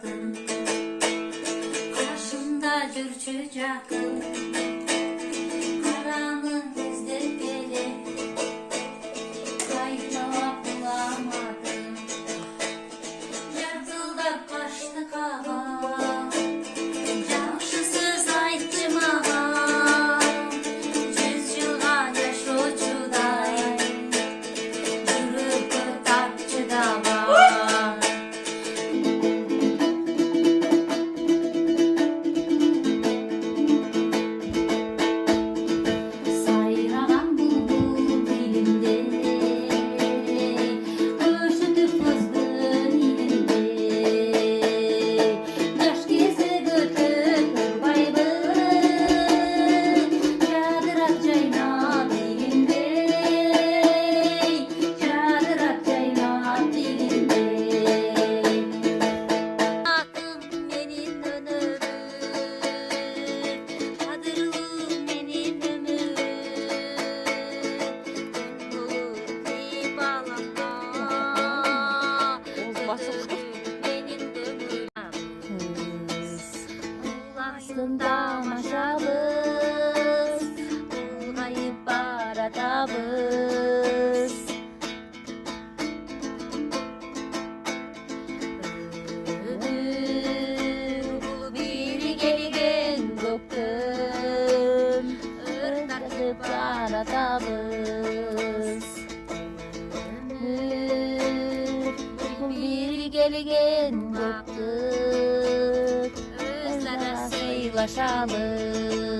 атын, Karşımda жүрчү жакын, Караны издеп келе, Кайталап буламадым. Жартылдап качты каба, жакшы сөз айтты мага, 100 жылга жашоочудай, жүрөккө так чыдабам. Сайраган булбул диlimde, көшүтүп көздөн илимде, жаш кесе көтөрбайбы, жадырап жайнап дилимде, жадырап жайнап дилимде. Акым менин өнөрүм, кадырлуу менин ömürüm, Күн баламга, менин ömürüm. Астында машабыз, улгайып баратабыз. Бул бири келген көктөм, ырдатып баратабыз. Бул бири келген көктөм, өзара сыйлашабыз.